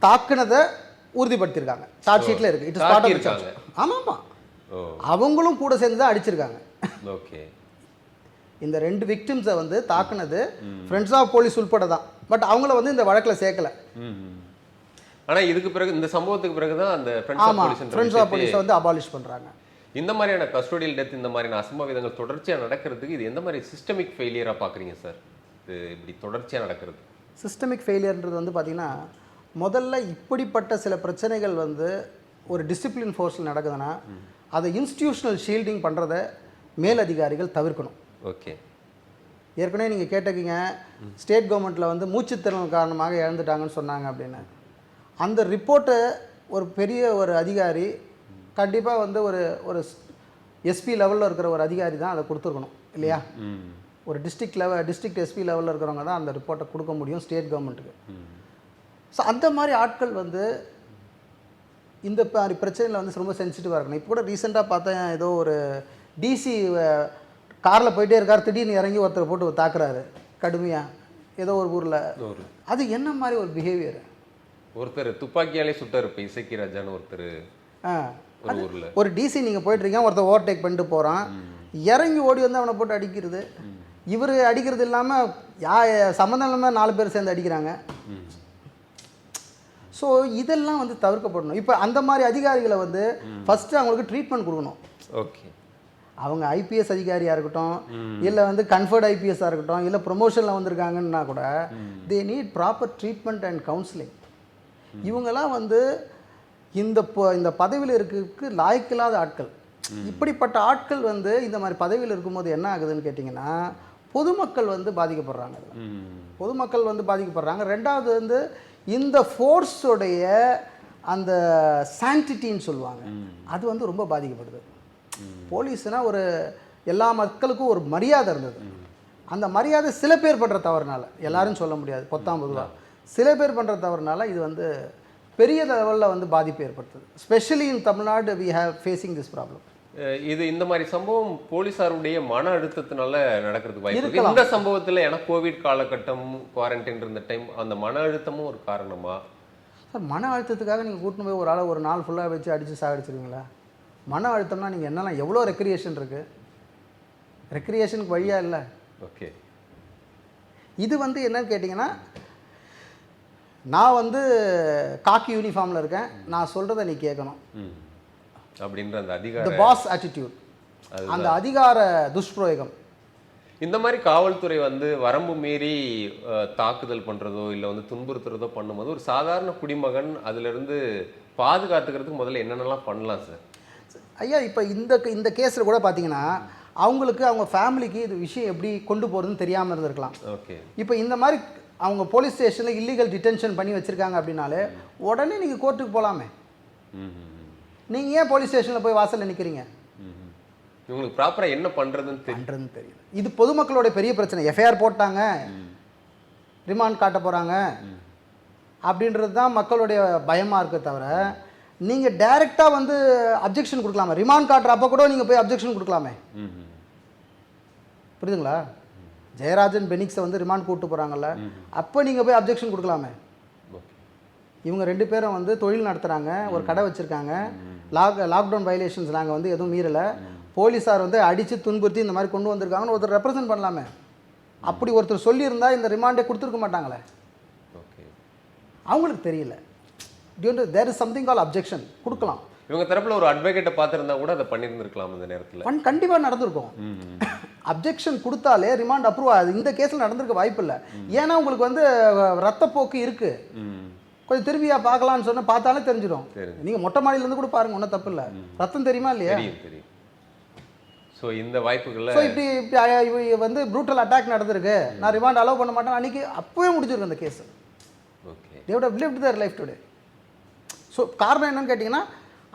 Speaker 1: தாக்குனதை உறுதிப்படுத்தியிருக்காங்க, சார்ஜ் ஷீட்டில் இருக்குது. It is part of charge. ஆமாம்மா, அவங்களும் கூட சேர்ந்து தான் அடிச்சிருக்காங்க.
Speaker 2: ஓகே,
Speaker 1: இந்த 2 விக்டிம்ஸை வந்து தாக்குனது ஃப்ரெண்ட்ஸ் ஆஃப் போலீஸ் உள்பட தான். பட் அவங்கள வந்து இந்த வழக்கில் சேர்க்கலை.
Speaker 2: ஆனால் இதுக்கு பிறகு, இந்த சம்பவத்துக்கு பிறகு தான் அந்த
Speaker 1: ஃப்ரெண்ட்ஸ் ஆஃப் போலீஸை வந்து அபாலிஷ் பண்ணுறாங்க.
Speaker 2: இந்த மாதிரியான கஸ்டோடியல் டெத், இந்த மாதிரியான அசம்பாவிதங்கள் தொடர்ச்சியாக நடக்கிறதுக்கு இது எந்த மாதிரி சிஸ்டமிக் ஃபெயிலியராக பார்க்குறீங்க சார்? இது இப்படி தொடர்ச்சியாக நடக்கிறது
Speaker 1: சிஸ்டமிக் ஃபெயிலியர்ன்றது வந்து பார்த்திங்கன்னா, முதல்ல இப்படிப்பட்ட சில பிரச்சனைகள் வந்து ஒரு டிசிப்ளின் ஃபோர்ஸில் நடக்குதுன்னா அதை இன்ஸ்டிடியூஷனல் ஷீல்டிங் பண்ணுறத மேலதிகாரிகள் தவிர்க்கணும்.
Speaker 2: ஓகே,
Speaker 1: ஏற்கனவே நீங்கள் கேட்டிருக்கீங்க, ஸ்டேட் கவர்மெண்ட்டில் வந்து மூச்சுத்திறன் காரணமாக இழந்துட்டாங்கன்னு சொன்னாங்க அப்படின்னு. அந்த ரிப்போர்ட்டை ஒரு பெரிய ஒரு அதிகாரி கண்டிப்பாக வந்து ஒரு எஸ்பி லெவலில் இருக்கிற ஒரு அதிகாரி தான் அதை கொடுத்துருக்கணும் இல்லையா? ஒரு டிஸ்ட்ரிக்ட் எஸ்பி லெவலில் இருக்கிறவங்க தான் அந்த ரிப்போர்ட்டை கொடுக்க முடியும் ஸ்டேட் கவர்மெண்ட்டுக்கு. ஸோ அந்த மாதிரி ஆட்கள் வந்து இந்த மாதிரி பிரச்சனையில் வந்து ரொம்ப சென்சிட்டிவாக இருக்கணும். இப்போ கூட ரீசெண்டாக பார்த்தேன், ஏதோ ஒரு டிசி காரில் போயிட்டே இருக்கார், திடீர்னு இறங்கி ஒருத்தர் போட்டு தாக்குறாரு கடுமையாக, ஏதோ ஒரு ஊரில். அது என்ன மாதிரி ஒரு பிஹேவியர்?
Speaker 2: ஒருத்தர் துப்பாக்கியாலே சுட்டார், இப்போ இசக்கி ராஜான்னு ஒருத்தர் ஒரு ஊரில்.
Speaker 1: ஒரு டிசி நீங்கள் போயிட்டுருக்கீங்க, ஒருத்தர் ஓவர்டேக் பண்ணிட்டு போகிறான், இறங்கி ஓடி வந்து அவனை போட்டு அடிக்கிறது. இவர் அடிக்கிறது இல்லாமல் சம்மந்தம் இல்லாமல் 4 பேர் சேர்ந்து அடிக்கிறாங்க. ஸோ இதெல்லாம் வந்து தவிர்க்கப்படணும். இப்போ அந்த மாதிரி அதிகாரிகளை வந்து ஃபஸ்ட்டு அவங்களுக்கு ட்ரீட்மெண்ட் கொடுக்கணும்.
Speaker 2: ஓகே,
Speaker 1: அவங்க ஐபிஎஸ் அதிகாரியாக இருக்கட்டும், இல்லை வந்து கன்ஃபர்ட் ஐபிஎஸ்ஸாக இருக்கட்டும், இல்லை ப்ரொமோஷனில் வந்திருக்காங்கன்னா கூட they need proper treatment and counselling. இவங்கெல்லாம் வந்து இந்த பதவியில் இருக்கிறதுக்கு லாய்க்கில்லாத ஆட்கள். இப்படிப்பட்ட ஆட்கள் வந்து இந்த மாதிரி பதவியில் இருக்கும்போது என்ன ஆகுதுன்னு கேட்டிங்கன்னா, பொதுமக்கள் வந்து பாதிக்கப்படுறாங்க. பொதுமக்கள் வந்து பாதிக்கப்படுறாங்க. ரெண்டாவது வந்து இந்த ஃபோர்ஸோடைய அந்த சாங்டிட்டின்னு சொல்லுவாங்க, அது வந்து ரொம்ப பாதிக்கப்படுது. போலீஸ்னால் ஒரு எல்லா மக்களுக்கும் ஒரு மரியாதை இருந்தது. அந்த மரியாதை சில பேர் பண்ணுற தவறுனால, எல்லாரும் சொல்ல முடியாது, பொதுவாக சில பேர் பண்ணுற தவறுனால இது வந்து பெரிய லெவலில் வந்து பாதிப்பு ஏற்படுத்துது. Specially in Tamil Nadu we have facing this problem.
Speaker 2: இது இந்த மாதிரி சம்பவம் போலீஸாருடைய மன அழுத்தத்தினால நடக்கிறதுக்கு வாய்ப்பு இருக்கு. இந்த சம்பவத்தில் ஏன்னா கோவிட் காலகட்டம், குவாரண்டைன் இருந்த டைம், அந்த மன அழுத்தமும் ஒரு காரணமா
Speaker 1: சார்? மன அழுத்தத்துக்காக நீங்கள் கூட்டின்னு போய் ஒரு ஆளை ஒரு நாள் ஃபுல்லாக வச்சு அடித்து சாகடிச்சிருவீங்களா? மன அழுத்தம்னா நீங்கள் என்னெல்லாம் எவ்வளோ ரெக்ரியேஷன் இருக்குது, ரெக்ரியேஷனுக்கு வழியாக இல்லை.
Speaker 2: ஓகே,
Speaker 1: இது வந்து என்னன்னு கேட்டிங்கன்னா, நான் வந்து காக்கி யூனிஃபார்மில் இருக்கேன், நான் சொல்கிறத நீ கேட்கணும்
Speaker 2: அப்படின்ற அந்த அதிகார
Speaker 1: பாஸ் ஆட்டிடியூட், அந்த அதிகார துஷ்பிரயோகம்.
Speaker 2: இந்த மாதிரி காவல்துறை வந்து வரம்பு மீறி தாக்குதல் பண்றதோ இல்லை வந்து துன்புறுத்துறதோ பண்ணும்போது ஒரு சாதாரண குடிமகன் அதுல இருந்து பாதுகாத்துக்கிறதுக்கு முதல்ல என்னென்னலாம் பண்ணலாம் சார்?
Speaker 1: ஐயா இப்போ இந்த கேஸில் கூட பார்த்தீங்கன்னா அவங்களுக்கு அவங்க ஃபேமிலிக்கு இது விஷயம் எப்படி கொண்டு போகிறதுன்னு தெரியாமல் இருந்திருக்கலாம்.
Speaker 2: ஓகே.
Speaker 1: இப்போ இந்த மாதிரி அவங்க போலீஸ் ஸ்டேஷனில் இல்லீகல் டிடென்ஷன் பண்ணி வச்சுருக்காங்க அப்படின்னாலே உடனே நீங்கள் கோர்ட்டுக்கு போகலாமே. நீங்கள் ஏன் போலீஸ் ஸ்டேஷனில் போய் வாசலில் நிற்கிறீங்க?
Speaker 2: இவங்களுக்கு ப்ராப்பராக என்ன பண்ணுறதுன்னு
Speaker 1: தெரியல. இது பொதுமக்களோட பெரிய பிரச்சனை. எஃப்ஐஆர் போட்டாங்க, ரிமாண்ட் காட்ட போகிறாங்க அப்படின்றது தான் மக்களுடைய பயமாக இருக்க தவிர நீங்கள் டைரெக்டாக வந்து அப்ஜெக்ஷன் கொடுக்கலாமே. ரிமாண்ட் காட்டுற அப்போ கூட நீங்கள் போய் அப்ஜெக்ஷன் கொடுக்கலாமே. புரியுதுங்களா? ஜெயராஜன் பெனிக்ஸை வந்து ரிமாண்ட் கூப்பிட்டு போகிறாங்கல்ல, அப்போ நீங்கள் போய் அப்ஜெக்ஷன் கொடுக்கலாமே. இவங்க 2 பேரும் வந்து தொழில் நடத்துகிறாங்க, ஒரு கடை வச்சுருக்காங்க, லாக்டவுன் வயலேஷன்ஸ் நாங்கள் வந்து எதுவும் மீறலை, போலீஸார் வந்து அடித்து துன்புறுத்தி இந்த மாதிரி கொண்டு வந்திருக்காங்கன்னு ஒருத்தர் ரெப்ரசன்ட் பண்ணலாமே. அப்படி ஒருத்தர் சொல்லியிருந்தால் இந்த ரிமாண்டே கொடுத்துருக்க மாட்டாங்களே. அவங்களுக்கு தெரியல. There is something call objection கொடுக்கலாம்.
Speaker 2: இவங்க தரப்புல ஒரு அட்வொகேட்டை பார்த்துருந்தா கூட அதை பண்ணியிருந்திருக்கலாம் அந்த நேரத்தில்.
Speaker 1: கண்டிப்பாக நடந்திருக்கும். அப்ஜெக்ஷன் கொடுத்தாலே ரிமாண்ட் அப்ரூவ் ஆகுது. இந்த கேஸில் நடந்திருக்க வாய்ப்பு இல்லை. ஏன்னா உங்களுக்கு வந்து ரத்தப்போக்கு இருக்கு, கொஞ்சம் திரும்பியா பார்க்கலான்னு சொன்ன பார்த்தாலே தெரிஞ்சிடும். நீங்கள் மொட்டை மாடியிலேருந்து கூட பாருங்க, ஒன்றும் தப்பு இல்லை. ரத்தம் தெரியுமா இல்லையா?
Speaker 2: தெரியும். ஸோ இந்த வாய்ப்புகளில்
Speaker 1: ஸோ இப்படி வந்து ப்ரூட்டல் அட்டாக் நடந்திருக்கு, நான் ரிமாண்ட் அலோவ் பண்ண மாட்டேன், அன்றைக்கி அப்போவே முடிஞ்சிருக்கு அந்த கேஸ்.
Speaker 2: Okay.
Speaker 1: they would have lived their life today. So காரணம் என்னன்னு கேட்டிங்கன்னா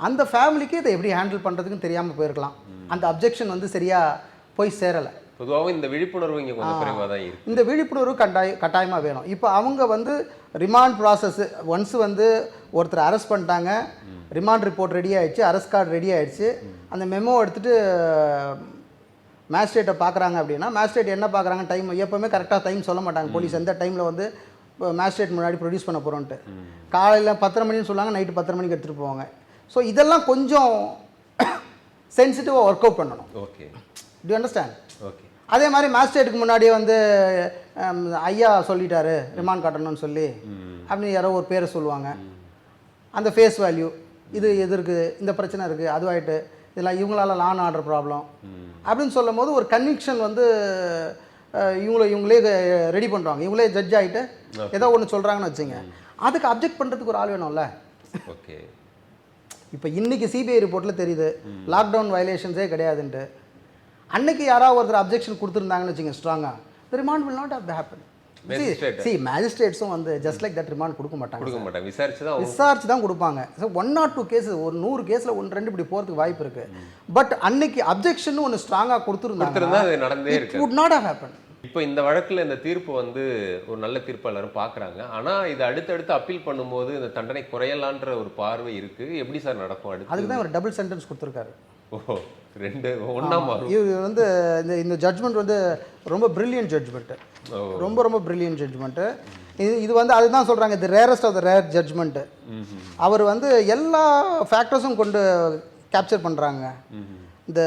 Speaker 1: அந்த ஃபேமிலிக்கு இதை எப்படி ஹேண்டில் பண்ணுறதுக்குன்னு தெரியாமல் போயிருக்கலாம். அந்த அப்ஜெக்ஷன் வந்து சரியாக போய் சேரலை.
Speaker 2: பொதுவாக இந்த விழிப்புணர்வு இங்கே கொஞ்சம் குறைவாக தான் இருக்குது.
Speaker 1: இந்த விழிப்புணர்வு கட்டாயமாக வேணும். இப்போ அவங்க வந்து ரிமாண்ட் ப்ராசஸ் ஒன்ஸ் வந்து ஒருத்தர் அரெஸ்ட் பண்ணிட்டாங்க, ரிமாண்ட் ரிப்போர்ட் ரெடி ஆகிடுச்சு, அரெஸ்ட் கார்டு ரெடி ஆகிடுச்சு, அந்த மெமோ எடுத்துகிட்டு மேஜிஸ்ட்ரேட்டை பார்க்குறாங்க அப்படின்னா மேஜிஸ்ட்ரேட் என்ன பார்க்குறாங்க, டைம் எப்போவுமே கரெக்டாக டைம் சொல்ல மாட்டாங்க போலீஸ், எந்த டைமில் வந்து மேஜிஸ்ட்ரேட் முன்னாடி ப்ரொடியூஸ் பண்ண போகிறோன்ட்டு. காலையில் 10:30 மணின்னு சொல்லுவாங்க, நைட்டு 10:30 மணிக்கு எடுத்துகிட்டு போவாங்க. ஸோ இதெல்லாம் கொஞ்சம் சென்சிட்டிவாக ஒர்க் அவுட் பண்ணணும்.
Speaker 2: ஓகே.
Speaker 1: To understand?
Speaker 2: ஓகே.
Speaker 1: அதே மாதிரி மேஜிஸ்ட்ரேட்டுக்கு முன்னாடியே வந்து ஐயா சொல்லிட்டாரு ரிமாண்ட் காட்டணும்னு சொல்லி அப்படின்னு யாரோ ஒரு பேரை சொல்லுவாங்க. அந்த ஃபேஸ் வேல்யூ இது எது இருக்குது, இந்த பிரச்சனை இருக்குது, அதுவாயிட்டு இதெல்லாம் இவங்களால லான் ஆர்டர் ப்ராப்ளம் அப்படின்னு சொல்லும் போது ஒரு கன்விக்ஷன் வந்து இவங்களே ரெடி பண்ணுறாங்க. இவங்களே ஜட்ஜ் ஆகிட்டு ஏதோ ஒன்று சொல்கிறாங்கன்னு வச்சுங்க, அதுக்கு அப்ஜெக்ட் பண்ணுறதுக்கு ஒரு ஆள் வேணும்ல.
Speaker 2: ஓகே.
Speaker 1: இப்போ இன்றைக்கி சிபிஐ ரிப்போர்ட்டில் தெரியுது லாக்டவுன் வயலேஷன்ஸே கிடையாதுன்ட்டு. அன்னைக்கு யாராவது ஒருத்தர் அப்ஜெக்ஷன் கொடுத்துருந்தாங்கன்னு வச்சுங்க ஸ்ட்ராங்காக, the remand will not have happened. மேஜிஸ்ட்ரேட்ஸும் வந்து ஜஸ்ட் லைக் தட் ரிமாண்ட் கொடுக்க மாட்டாங்க, விசாரிச்சு தான் கொடுப்பாங்க. ஸோ 1 or 2 கேஸஸ், ஒரு 100 கேஸில் 1-2 இப்படி போகிறதுக்கு வாய்ப்பு இருக்குது. பட் அன்னைக்கு அப்ஜெக்ஷன் ஒன்று ஸ்ட்ராங்காக கொடுத்துருந்தாங்க,
Speaker 2: நடந்தே இருக்கு,
Speaker 1: would not have happened.
Speaker 2: இப்போ இந்த வழக்கில் இந்த தீர்ப்பு வந்து ஒரு நல்ல தீர்ப்பு எல்லாரும் பார்க்குறாங்க. ஆனால் இது அடுத்தடுத்து அப்பீல் பண்ணும்போது இந்த தண்டனை குறையலான்ற ஒரு பார்வை இருக்குது. எப்படி சார் நடக்கும் அடுத்து?
Speaker 1: அதுக்கு தான் ஒரு டபுள் சென்டென்ஸ் கொடுத்துருக்காரு.
Speaker 2: ஓஹோ, 2 ஒன்றா மாறும்.
Speaker 1: இது வந்து இந்த ஜட்ஜ்மெண்ட் வந்து ரொம்ப பிரில்லியன்ட் ஜட்ஜ்மெண்ட்டு, ரொம்ப பிரில்லியன்ட் ஜட்ஜ்மெண்ட்டு. இது வந்து அதுதான் சொல்கிறாங்க, இது rarest of the rare judgment. அவர் வந்து எல்லா ஃபேக்டர்ஸும் கொண்டு கேப்சர் பண்ணுறாங்க. இந்த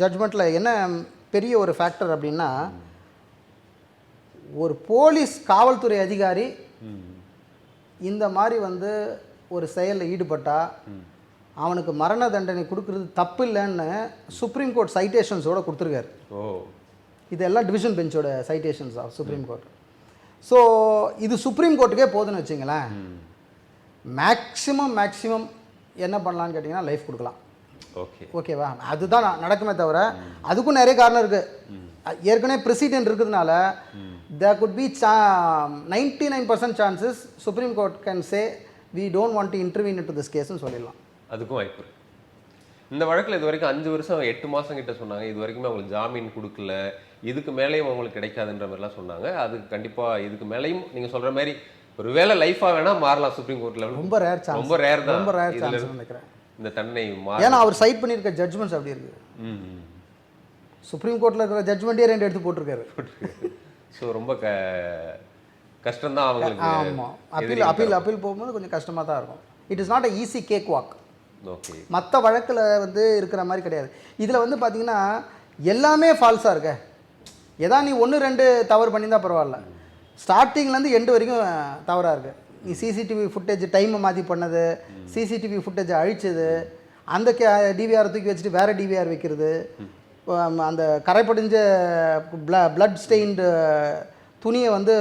Speaker 1: ஜட்ஜ்மெண்ட்டில் என்ன பெரிய ஒரு ஃபேக்டர் அப்படின்னா, ஒரு போலீஸ் காவல்துறை அதிகாரி இந்த மாதிரி வந்து ஒரு செயலில் ஈடுபட்டால் அவனுக்கு மரண தண்டனை கொடுக்கறது தப்பு இல்லைன்னு சுப்ரீம் கோர்ட் சைட்டேஷன்ஸோடு கொடுத்துருக்காரு. இதெல்லாம் டிவிஷன் பெஞ்சோட citations of supreme court. So இது சுப்ரீம் கோர்ட்டுக்கே போதுன்னு வச்சுங்களேன். மேக்ஸிமம் என்ன பண்ணலான்னு கேட்டிங்கன்னா லைஃப் கொடுக்கலாம். ஓகேவா? அதுதான் நடக்குமே தவிர அதுக்கும் நிறைய காரணம் இருக்குது. ஏற்கனவே பிரசிடென்ட் இருக்கிறதுனால there could be 99% chances supreme court can say we don't want to intervene into this case ன்னு சொல்லிடலாம்.
Speaker 2: அதுக்கும் வாய்ப்பு இருக்கு. இந்த வழக்கில் இது வரைக்கும் 5 வருஷம் 8 மாதம் கிட்ட சொன்னாங்க. இது வரைக்குமே அவங்களுக்கு ஜாமீன் கொடுக்கல, இதுக்கு மேலேயும் அவங்களுக்கு கிடைக்காதுன்ற மாதிரிலாம் சொன்னாங்க. அது கண்டிப்பாக இதுக்கு மேலேயும் நீங்கள் சொல்கிற மாதிரி ஒரு வேளை லைஃபாக வேணால் மாறலாம் சுப்ரீம் கோர்ட் லெவல்.
Speaker 1: ரொம்ப ரேர் சான்ஸ்,
Speaker 2: ரொம்ப ரேர் தான்,
Speaker 1: ரொம்ப ரேர் சான்ஸ் நினைக்கிறேன்
Speaker 2: இந்த தண்டனை.
Speaker 1: ஏன்னா அவர் சைட் பண்ணியிருக்க ஜட்ஜ்மெண்ட்ஸ் அப்படி இருக்குது. சுப்ரீம் கோர்ட்டில் இருக்கிற ஜட்ஜ்மெண்ட்டே 2 எடுத்து போட்டிருக்காரு.
Speaker 2: ஸோ ரொம்ப கஷ்டம்தான் அவங்களுக்கு.
Speaker 1: ஆமாம், அப்பீல் போகும்போது கொஞ்சம் கஷ்டமாக தான் இருக்கும். It is not a easy cake walk.
Speaker 2: Okay.
Speaker 1: மற்ற வழக்கில் வந்து இருக்கிற மாதிரி கிடையாது. இதில் வந்து பார்த்தீங்கன்னா எல்லாமே ஃபால்ஸாக இருக்க. ஏதா நீ 1-2 தவறு பண்ணியிருந்தால் பரவாயில்ல, ஸ்டார்டிங்லேருந்து எண்டு வரைக்கும் தவறாக இருக்குது. நீ சிசிடிவி ஃபுட்டேஜ் டைமை மாற்றி பண்ணது, சிசிடிவி ஃபுட்டேஜை அழிச்சது, அந்த டிவிஆரை தூக்கி வச்சுட்டு வேறு டிவிஆர் வைக்கிறது, அந்த கரைப்படிஞ்ச பிளட் ஸ்டெயின்டு துணியை வந்து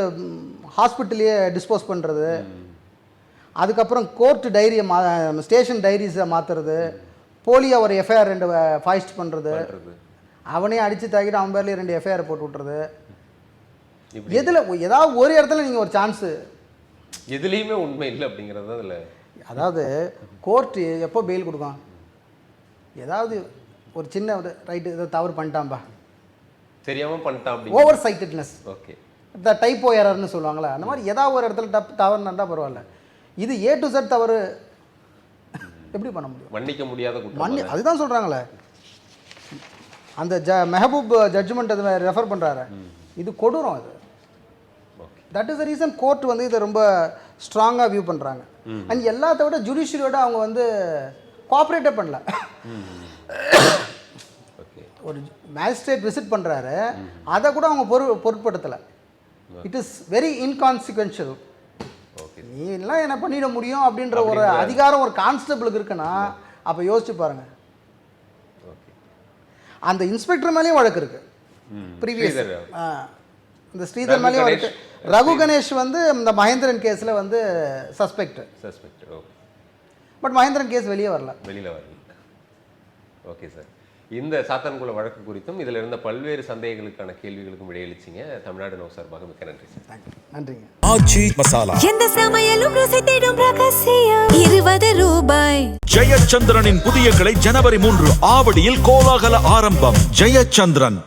Speaker 1: ஹாஸ்பிட்டல்லையே டிஸ்போஸ் பண்ணுறது, அதுக்கப்புறம் கோர்ட் டைரியை ஸ்டேஷன் டைரிஸை மாற்றுறது, போலியாக ஒரு எஃப்ஐஆர் 2 ஃபாய்ஸ்ட் பண்ணுறது, அவனே அடித்து தாக்கிட்டு அவன் பேர்லேயே 2 எஃப்ஐஆர் போட்டு விட்றது. எதில் ஏதாவது ஒரு இடத்துல நீங்கள் ஒரு சான்ஸு,
Speaker 2: எதுலேயுமே உண்மை இல்லை அப்படிங்கிறது தான் அதில்.
Speaker 1: அதாவது கோர்ட்டு எப்போ பெயில் கொடுக்கும், ஏதாவது ஒரு சின்ன ரைட்டு இதை தவறு பண்ணிட்டான்பா,
Speaker 2: தெரியாமல் பண்ணிட்டான் அப்படி,
Speaker 1: ஓவர் சைட்டட்னஸ்,
Speaker 2: ஓகே,
Speaker 1: இந்த டைப்போ எரர்னு சொல்லுவாங்களா, அந்த மாதிரி ஏதாவது ஒரு இடத்துல தவறுனா இருந்தால் பரவாயில்ல. இது A to Z தவறு எப்படி பண்ண முடியும்?
Speaker 2: மன்னிக்க முடியாத குற்றம்.
Speaker 1: அதுதான் சொல்கிறாங்களே, அந்த மெஹபூப் ஜட்ஜ்மெண்ட் அது ரெஃபர் பண்ணுறாரு, இது கொடூரம் இது. That is the reason court வந்து இதை ரொம்ப ஸ்ட்ராங்காக வியூ பண்ணுறாங்க. அண்ட் எல்லாத்த விட ஜுடிஷியரியோட அவங்க வந்து கோஆப்ரேட்டே பண்ணல. ஒரு மேஜிஸ்ட்ரேட் விசிட் பண்ணுறாரு, அதை கூட அவங்க பொருட்படுத்தலை. It is very inconsequential. நீ எல்லாம் என்ன பண்ணிட முடியும் அப்படின்ற ஒரு அதிகாரம் ஒரு கான்ஸ்டபிளுக்கு இருக்குன்னா அப்போ யோசிச்சு பாருங்க. அந்த இன்ஸ்பெக்டர் மேலேயும் வழக்கு இருக்கு, ப்ரீவியஸ் இந்த ஸ்ரீதர் மேலேயும் வழக்கு. ரகு கணேஷ் வந்து இந்த மகேந்திரன் கேஸில் வந்து சஸ்பெக்ட். பட் மகேந்திரன் கேஸ் வெளியே வரல.
Speaker 2: ஓகே சார், இந்த சாத்தான்குள வழக்கு குறித்தும் இதில் இருந்த பல்வேறு சந்தேகங்களுக்கான கேள்விகளுக்கும் விடையளிச்சிங்க. தமிழ்நாடு நோ சார்பாக மிக்க நன்றி சார்.
Speaker 1: நன்றிங்க.
Speaker 4: ஆச்சி மசாலா,
Speaker 5: எந்த சமையலும் ருசி தேடும் ரகசியம். 20 ரூபாய்.
Speaker 4: ஜெயச்சந்திரனின் புதிய கிளை ஜனவரி 3 ஆவடியில் கோலாகல ஆரம்பம். ஜெயச்சந்திரன்.